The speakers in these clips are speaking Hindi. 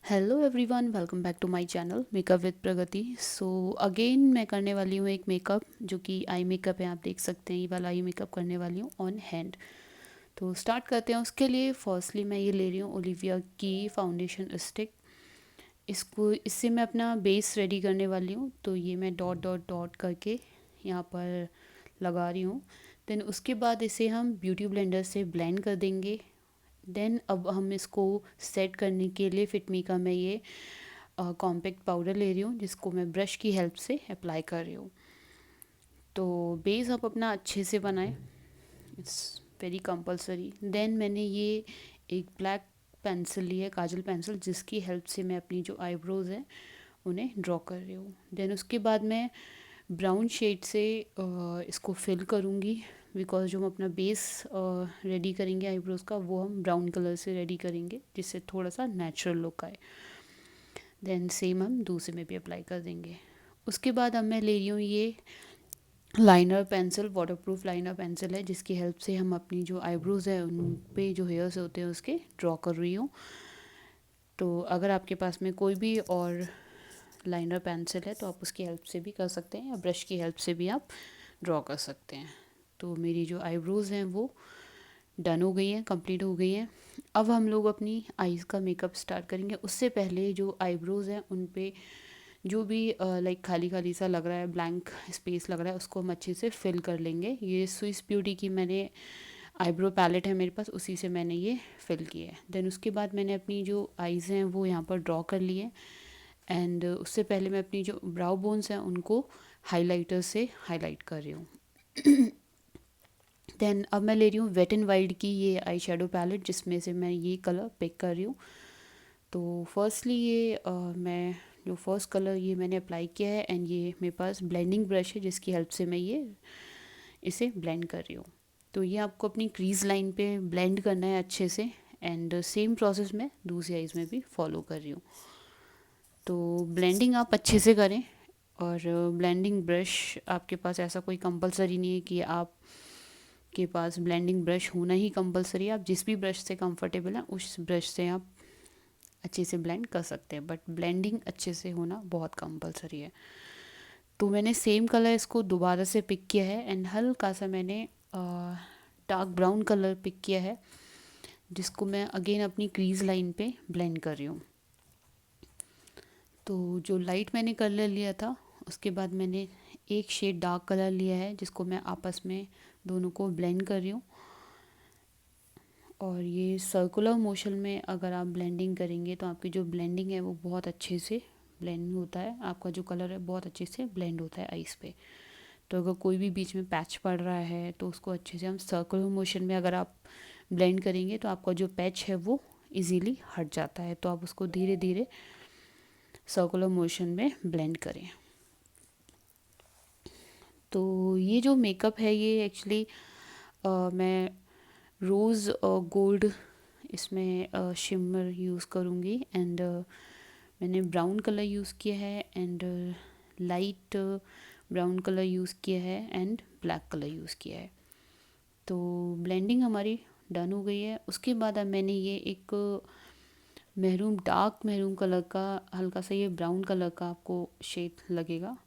Hello everyone, welcome back to my channel makeup with Pragati. So again मैं करने वाली हूँ एक मेकअप जो कि आई मेकअप है। आप देख सकते हैं ये वाला आई मेकअप करने वाली हूँ ऑन हैंड। तो स्टार्ट करते हैं। उसके लिए फर्स्टली मैं ये ले रही हूँ ओलिविया की फाउंडेशन स्टिक। इससे मैं अपना बेस रेडी करने वाली हूँ। तो ये मैं डॉट डॉट डॉट करके यहाँ पर लगा रही हूँ। देन उसके बाद इसे हम ब्यूटी ब्लेंडर से ब्लेंड कर देंगे। देन अब हम इसको सेट करने के लिए फिटमी का मैं ये कॉम्पैक्ट पाउडर ले रही हूँ जिसको मैं ब्रश की हेल्प से अप्लाई कर रही हूँ। तो बेस आप अपना अच्छे से बनाएं, इट्स वेरी कंपलसरी। देन मैंने ये एक ब्लैक पेंसिल ली है, काजल पेंसिल, जिसकी हेल्प से मैं अपनी जो आईब्रोज़ हैं उन्हें ड्रॉ कर रही हूँ। देन उसके बाद मैं ब्राउन शेड से इसको फिल करूँगी, बिकॉज जो हम अपना बेस रेडी करेंगे आईब्रोज़ का वो हम ब्राउन कलर से रेडी करेंगे जिससे थोड़ा सा नेचुरल लुक आए। देन सेम हम दूसरे में भी अप्लाई कर देंगे। उसके बाद अब मैं ले रही हूँ ये liner pencil, waterproof liner pencil है जिसकी हेल्प से हम अपनी जो आईब्रोज़ है उन पे जो हेयर्स होते हैं उसके ड्रॉ कर रही हूँ। तो अगर आपके पास में कोई भी और लाइनर पेंसिल है तो आप उसकी हेल्प से भी कर सकते हैं या ब्रश की हेल्प से भी आप ड्रॉ कर सकते हैं। तो मेरी जो आईब्रोज़ हैं वो डन हो गई हैं, कंप्लीट हो गई हैं। अब हम लोग अपनी आईज़ का मेकअप स्टार्ट करेंगे। उससे पहले जो आईब्रोज़ हैं उन पे जो भी लाइक खाली खाली सा लग रहा है, ब्लैंक स्पेस लग रहा है, उसको हम अच्छे से फिल कर लेंगे। ये स्विस ब्यूटी की मैंने आईब्रो पैलेट है मेरे पास, उसी से मैंने ये फिल किया है। देन उसके बाद मैंने अपनी जो आईज़ हैं वो यहाँ पर ड्रॉ कर ली है। एंड उससे पहले मैं अपनी जो ब्राउ बोन्स हैं उनको हाइलाइटर से हाईलाइट कर रही हूँ। देन अब मैं ले रही हूँ वेट एंड वाइल्ड की ये आई शेडो पैलेट जिसमें से मैं ये कलर पिक कर रही हूँ। तो फर्स्टली ये मैं जो फर्स्ट कलर ये मैंने अप्लाई किया है एंड ये मेरे पास ब्लेंडिंग ब्रश है जिसकी हेल्प से मैं ये इसे ब्लेंड कर रही हूँ। तो ये आपको अपनी क्रीज लाइन पे ब्लेंड करना है अच्छे से। एंड सेम प्रोसेस मैं दूसरी आइज़ में भी फॉलो कर रही हूँ। तो ब्लेंडिंग आप अच्छे से करें। और ब्लेंडिंग ब्रश आपके पास ऐसा कोई कंपलसरी नहीं है कि आप के पास ब्लेंडिंग ब्रश होना ही कंपलसरी है। आप जिस भी ब्रश से कंफर्टेबल हैं उस ब्रश से आप अच्छे से ब्लेंड कर सकते हैं, बट ब्लेंडिंग अच्छे से होना बहुत कंपलसरी है। तो मैंने सेम कलर इसको दोबारा से पिक किया है एंड हल्का सा मैंने डार्क ब्राउन कलर पिक किया है जिसको मैं अगेन अपनी क्रीज लाइन पे ब्लेंड कर रही हूँ। तो जो लाइट मैंने कलर लिया था उसके बाद मैंने एक शेड डार्क कलर लिया है जिसको मैं आपस में दोनों को ब्लेंड कर रही हूँ। और ये सर्कुलर मोशन में अगर आप ब्लेंडिंग करेंगे तो आपकी जो ब्लेंडिंग है वो बहुत अच्छे से ब्लेंड होता है, आपका जो कलर है बहुत अच्छे से ब्लेंड होता है आइस पे। तो अगर कोई भी बीच में पैच पड़ रहा है तो उसको अच्छे से हम सर्कुलर मोशन में अगर आप ब्लेंड करेंगे तो आपका जो पैच है वो इजीली हट जाता है। तो आप उसको धीरे धीरे सर्कुलर मोशन में ब्लेंड करें। तो ये जो मेकअप है ये एक्चुअली मैं रोज़ गोल्ड इसमें शिमर यूज़ करूँगी। एंड मैंने ब्राउन कलर यूज़ किया है and light brown colour use किया है एंड ब्लैक कलर यूज़ किया है। तो ब्लेंडिंग हमारी डन हो गई है। उसके बाद अब मैंने ये एक महरून डार्क महरून कलर का हल्का सा ये ब्राउन कलर का आपको शेड लगेगा,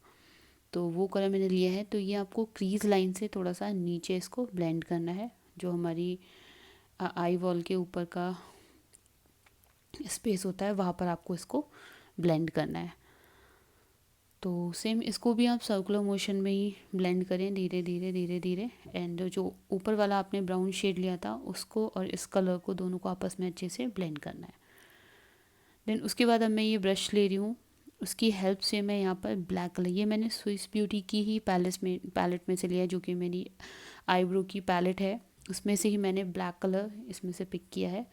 तो वो कलर मैंने लिया है। तो ये आपको क्रीज लाइन से थोड़ा सा नीचे इसको ब्लेंड करना है, जो हमारी आई वॉल के ऊपर का स्पेस होता है वहाँ पर आपको इसको ब्लेंड करना है। तो सेम इसको भी आप सर्कुलर मोशन में ही ब्लेंड करें, धीरे धीरे धीरे धीरे। एंड जो ऊपर वाला आपने ब्राउन शेड लिया था उसको और इस कलर को दोनों को आपस में अच्छे से ब्लेंड करना है। देन उसके बाद अब मैं ये ब्रश ले रही हूँ, उसकी हेल्प से मैं यहाँ पर ब्लैक कलर, ये मैंने स्विस ब्यूटी की ही पैलेट में से लिया है जो कि मेरी आईब्रो की पैलेट है, उसमें से ही मैंने ब्लैक कलर इसमें से पिक किया है।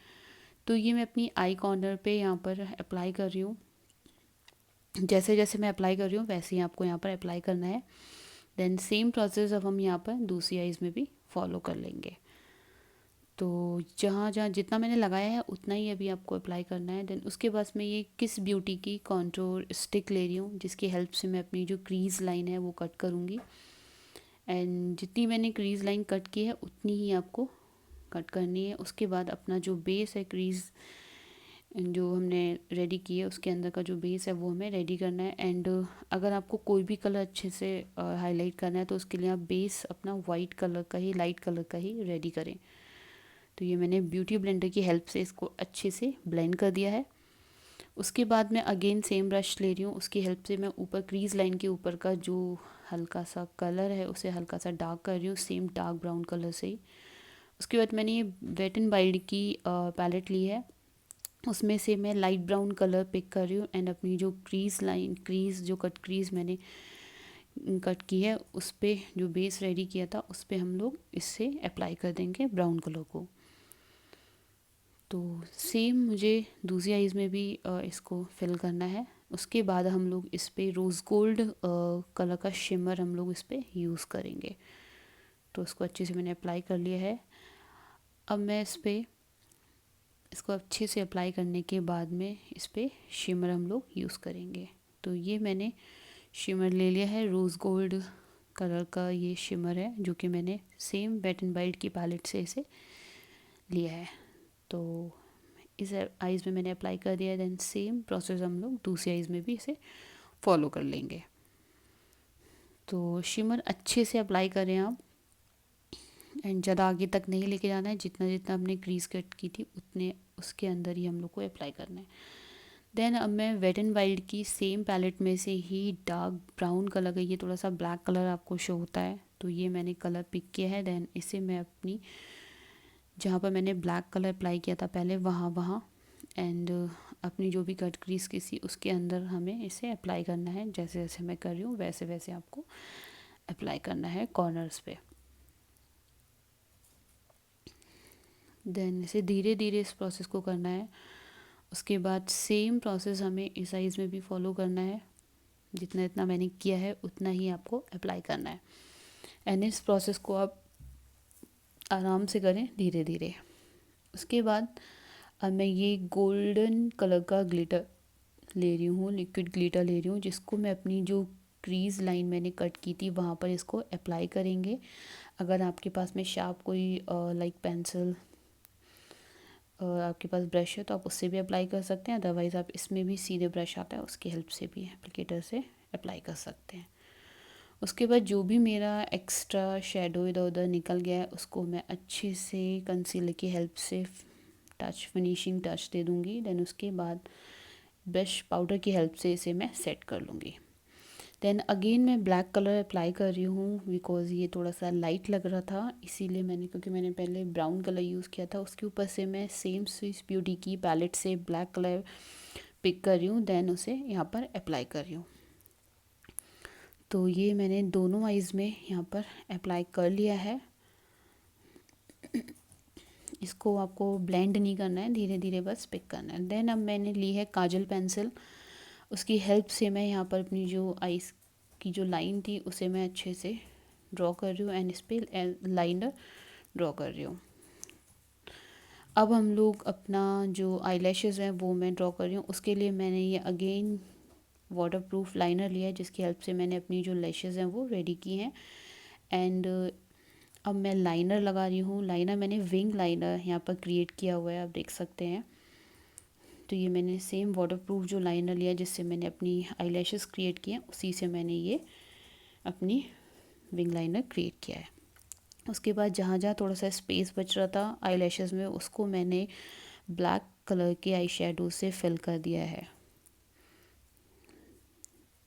तो ये मैं अपनी आई कॉर्नर पे यहाँ पर अप्लाई कर रही हूँ। जैसे जैसे मैं अप्लाई कर रही हूँ वैसे ही आपको यहाँ पर अप्लाई करना है। देन सेम प्रोसेस अब हम यहाँ पर दूसरी आइज़ में भी फॉलो कर लेंगे। तो जहाँ जहाँ जितना मैंने लगाया है उतना ही अभी आपको अप्लाई करना है। देन उसके बाद मैं ये किस ब्यूटी की कॉन्टूर स्टिक ले रही हूँ जिसकी हेल्प से मैं अपनी जो क्रीज लाइन है वो कट करूँगी। एंड जितनी मैंने क्रीज लाइन कट की है उतनी ही आपको कट करनी है। उसके बाद अपना जो बेस है क्रीज जो हमने रेडी की है उसके अंदर का जो बेस है वो हमें रेडी करना है। एंड अगर आपको कोई भी कलर अच्छे से हाईलाइट करना है तो उसके लिए आप बेस अपना वाइट कलर का ही, लाइट कलर का ही रेडी करें। तो ये मैंने ब्यूटी ब्लेंडर की हेल्प से इसको अच्छे से ब्लेंड कर दिया है। उसके बाद मैं अगेन सेम ब्रश ले रही हूँ, उसकी हेल्प से मैं ऊपर क्रीज लाइन के ऊपर का जो हल्का सा कलर है उसे हल्का सा डार्क कर रही हूँ, सेम डार्क ब्राउन कलर से ही। उसके बाद मैंने ये वेट एंड वाइल्ड की पैलेट ली है, उसमें से मैं लाइट ब्राउन कलर पिक कर रही हूँ एंड अपनी जो क्रीज लाइन, क्रीज जो कट क्रीज मैंने कट की है उस पर जो बेस रेडी किया था उस पर हम लोग इससे अप्लाई कर देंगे ब्राउन कलर को। तो सेम मुझे दूसरी आइज़ में भी इसको फिल करना है। उसके बाद हम लोग इस पर रोज़ गोल्ड कलर का शिमर हम लोग इस पर यूज़ करेंगे। तो उसको अच्छे से मैंने अप्लाई कर लिया है। अब मैं इसको अच्छे से अप्लाई करने के बाद में इस पर शिमर हम लोग यूज़ करेंगे। तो ये मैंने शिमर ले लिया है, रोज़ गोल्ड कलर का ये शिमर है जो कि मैंने सेम वेट एंड वाइल्ड की पैलेट से इसे लिया है। तो इस आइज़ में मैंने अप्लाई कर दिया है। देन सेम प्रोसेस हम लोग दूसरी आइज़ में भी इसे फॉलो कर लेंगे। तो शिमर अच्छे से अप्लाई करें आप, एंड ज़्यादा आगे तक नहीं लेके जाना है, जितना जितना हमने क्रीज कट की थी उतने उसके अंदर ही हम लोग को अप्लाई करना है। देन अब मैं वेट एंड वाइल्ड की सेम पैलेट में से ही डार्क ब्राउन कलर का, ये थोड़ा सा ब्लैक कलर आपको शो होता है, तो ये मैंने कलर पिक किया है। देन इसे मैं अपनी जहाँ पर मैंने ब्लैक कलर अप्लाई किया था पहले वहाँ एंड अपनी जो भी कट क्रीज की सी उसके अंदर हमें इसे अप्लाई करना है। जैसे जैसे मैं कर रही हूँ वैसे वैसे आपको अप्लाई करना है कॉर्नर्स पे। देन इसे धीरे धीरे इस प्रोसेस को करना है। उसके बाद सेम प्रोसेस हमें इस साइज़ में भी फॉलो करना है, जितना इतना मैंने किया है उतना ही आपको अप्लाई करना है। एंड इस प्रोसेस को आप आराम से करें, धीरे धीरे। उसके बाद अब मैं ये गोल्डन कलर का ग्लिटर ले रही हूँ, लिक्विड ग्लिटर ले रही हूँ, जिसको मैं अपनी जो क्रीज लाइन मैंने कट की थी वहाँ पर इसको अप्लाई करेंगे। अगर आपके पास में शार्प कोई लाइक पेंसिल आपके पास ब्रश है तो आप उससे भी अप्लाई कर सकते हैं, अदरवाइज़ आप इसमें भी सीधे ब्रश आता है उसकी हेल्प से भी एप्लीकेटर से अप्लाई कर सकते हैं। उसके बाद जो भी मेरा एक्स्ट्रा शेडो इधर उधर निकल गया है उसको मैं अच्छे से कंसीलर की हेल्प से फिनिशिंग टच दे दूँगी। देन उसके बाद ब्रश पाउडर की हेल्प से इसे मैं सेट कर लूँगी। देन अगेन मैं ब्लैक कलर अप्लाई कर रही हूँ बिकॉज़ ये थोड़ा सा लाइट लग रहा था, इसीलिए क्योंकि मैंने पहले ब्राउन कलर यूज़ किया था उसके ऊपर से मैं सेम स्विस ब्यूटी की पैलेट से ब्लैक कलर पिक कर रही हूँ। देन उसे यहाँ पर अप्लाई कर रही हूँ। तो ये मैंने दोनों आइज़ में यहाँ पर अप्लाई कर लिया है। इसको आपको ब्लेंड नहीं करना है, धीरे धीरे बस पिक करना है। देन अब मैंने ली है काजल पेंसिल, उसकी हेल्प से मैं यहाँ पर अपनी जो आइज़ की जो लाइन थी उसे मैं अच्छे से ड्रॉ कर रही हूँ एंड इस पर लाइनर ड्रॉ कर रही हूँ। अब हम लोग अपना जो आई लैशेज़ हैं वो मैं ड्रॉ कर रही हूँ। उसके लिए मैंने ये अगेन वाटरप्रूफ लाइनर लिया है जिसकी हेल्प से मैंने अपनी जो लैशेज़ हैं वो रेडी की हैं। एंड अब मैं लाइनर लगा रही हूँ। लाइनर मैंने विंग लाइनर यहाँ पर क्रिएट किया हुआ है, आप देख सकते हैं। तो ये मैंने सेम वाटरप्रूफ जो लाइनर लिया जिससे मैंने अपनी आई लैशेज़ क्रिएट किए हैं उसी से मैंने ये अपनी विंग लाइनर क्रिएट किया है। उसके बाद जहाँ जहाँ थोड़ा सा स्पेस बच रहा था आई लैशेज़ में उसको मैंने ब्लैक कलर के आई शेडो से फिल कर दिया है।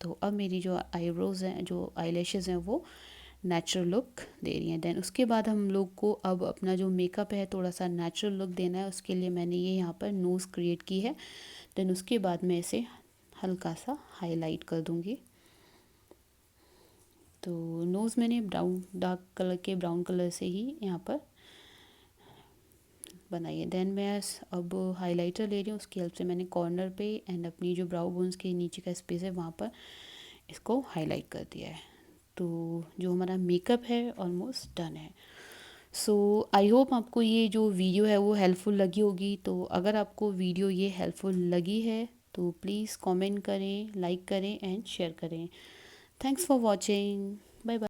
तो अब मेरी जो आईब्रोज़ हैं, जो आई लैशेज़ हैं वो नेचुरल लुक दे रही हैं। देन उसके बाद हम लोग को अब अपना जो मेकअप है थोड़ा सा नेचुरल लुक देना है, उसके लिए मैंने ये यहाँ पर नोज़ क्रिएट की है। देन उसके बाद मैं इसे हल्का सा हाईलाइट कर दूँगी। तो नोज़ मैंने डार्क कलर के ब्राउन कलर से ही यहाँ पर बनाई है। देन मैं अब हाइलाइटर ले रही हूँ, उसकी हेल्प से मैंने कॉर्नर पे एंड अपनी जो ब्राउ बोन्स के नीचे का स्पेस है वहाँ पर इसको हाईलाइट कर दिया है। तो जो हमारा मेकअप है ऑलमोस्ट डन है। सो आई होप आपको ये जो वीडियो है वो हेल्पफुल लगी होगी। तो अगर आपको वीडियो ये हेल्पफुल लगी है तो प्लीज़ कमेंट करें, लाइक करें एंड शेयर करें। Thanks for watching. Bye bye.